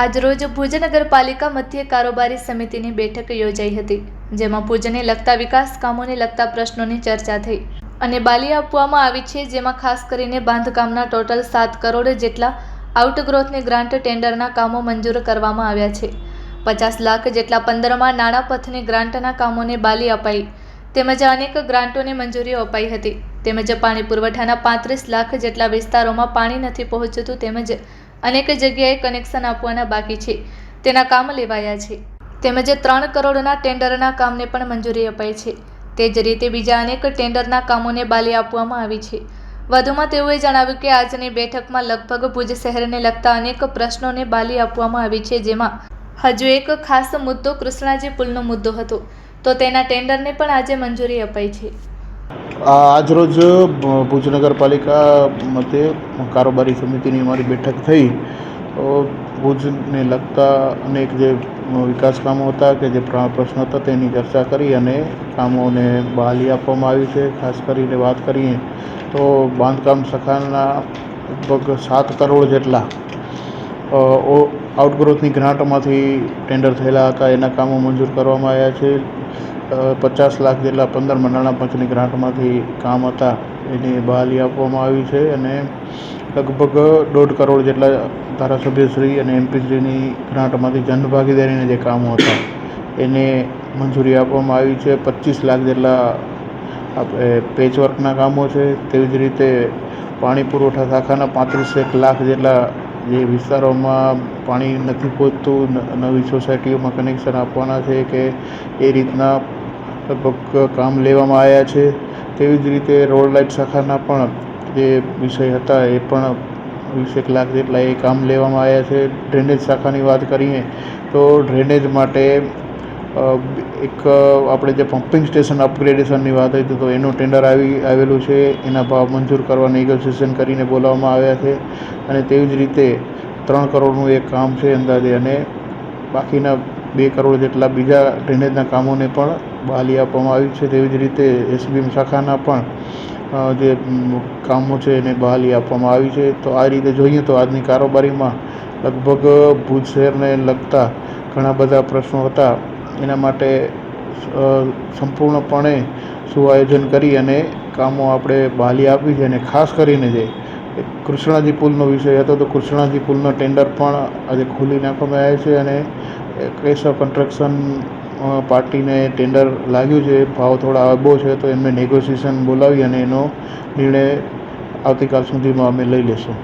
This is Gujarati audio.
આજરોજ ભુજ નગરપાલિકા મધ્ય કારોબારી સમિતિની બેઠક યોજાઈ હતી, જેમાં ભુજને લગતા વિકાસ કામોને લગતા પ્રશ્નોની ચર્ચા થઈ અને બાલી આપવામાં આવી છે, જેમાં ખાસ કરીને બાંધકામના ટોટલ 7 કરોડ જેટલા આઉટગ્રોથની ગ્રાન્ટ ટેન્ડરના કામો મંજૂર કરવામાં આવ્યા છે। 50 લાખ જેટલા 15મા નાણાં પથની ગ્રાન્ટના કામોને બાલી અપાઈ તેમજ અનેક ગ્રાન્ટોને મંજૂરીઓ અપાઈ હતી। તેમજ પાણી પુરવઠાના 35 લાખ જેટલા વિસ્તારોમાં પાણી નથી પહોંચતું તેમજ અનેક જગ્યાએ કનેક્શન આપવાના બાકી છે, તેના કામ લેવાયા છે। તેમજ 3 કરોડના ટેન્ડરના કામને પણ મંજૂરી અપાઈ છે। તે જ રીતે બીજા અનેક ટેન્ડરના કામોને બાલી આપવામાં આવી છે। વધુમાં તેઓએ જણાવ્યું કે આજની બેઠકમાં લગભગ ભુજ શહેરને લગતા અનેક પ્રશ્નોને બાલી આપવામાં આવી છે, જેમાં હજુ એક ખાસ મુદ્દો કૃષ્ણાજી પુલનો મુદ્દો હતો, તો તેના ટેન્ડરને પણ આજે મંજૂરી અપાઈ છે। આજરોજ ભુજ નગરપાલિકા મધ્ય કારોબારી સમિતિની અમારી બેઠક થઈ। ભુજને લગતા અનેક જે વિકાસ કામો હતા કે જે પ્રશ્નો હતા તેની ચર્ચા કરી અને કામોને બહાલી આપવામાં આવી છે। ખાસ કરીને વાત કરીએ તો બાંધકામ શાખાના લગભગ 7 કરોડ જેટલા આઉટગ્રોથની ગ્રાન્ટમાંથી ટેન્ડર થયેલા હતા, એના કામો મંજૂર કરવામાં આવ્યા છે। 50 લાખ જેટલા 15મા નાણાં પંચની ગ્રાન્ટમાંથી કામ હતા એની બહાલી આપવામાં આવી છે અને લગભગ 1.5 કરોડ જેટલા ધારાસભ્યશ્રી અને એમપીશ્રીની ગ્રાન્ટમાંથી જનભાગીદારીના જે કામો હતા એને મંજૂરી આપવામાં આવી છે। 25 લાખ જેટલા આપણે પેચવર્કના કામો છે। તેવી જ રીતે પાણી પુરવઠા શાખાના 35 લાખ જેટલા જે વિસ્તારોમાં પાણી નથી પહોંચતું, નવી સોસાયટીઓમાં કનેક્શન આપવાના છે કે એ રીતના લગભગ કામ લેવામાં આવ્યા છે। તેવી જ રીતે રોડ લાઇટ શાખાના પણ જે વિષય હતા એ પણ 20 લાખ જેટલા એ કામ લેવામાં આવ્યા છે। ડ્રેનેજ શાખાની વાત કરીએ તો ડ્રેનેજ માટે એક આપણે જે પમ્પિંગ સ્ટેશન અપગ્રેડેશનની વાત હતી તો એનું ટેન્ડર આવેલું છે, એના ભાવ મંજૂર કરવા નેગોશિએશન કરીને બોલાવવામાં આવ્યા છે અને તેવી જ રીતે 3 કરોડનું એક કામ છે અંદાજે અને બાકીના 2 કરોડ જેટલા બીજા ડ્રેનેજના કામોને પણ બહાલી આપવામાં આવી છે। તેવી જ રીતે એસબીએમ શાખાના પણ જે કામો છે એને બહાલી આપવામાં આવી છે। તો આ રીતે જોઈએ તો આજની કારોબારીમાં લગભગ ભુજ શહેરને લગતા ઘણા બધા પ્રશ્નો હતા, એના માટે સંપૂર્ણપણે સુઆયોજન કરી અને કામો આપણે બહાલી આપી છે અને ખાસ કરીને જે કૃષ્ણાજી પુલનો વિષય હતો તો કૃષ્ણાજી પુલનો ટેન્ડર પણ આજે ખોલી નાખવામાં આવ્યા છે અને કેશવ કન્સ્ટ્રક્શન પાર્ટીને ટેન્ડર લાગ્યું છે। ભાવ થોડા અબો છે તો એમને નેગોશિએશન બોલાવી અને એનો નિર્ણય આવતીકાલ સુધીમાં અમે લઈ લેશું।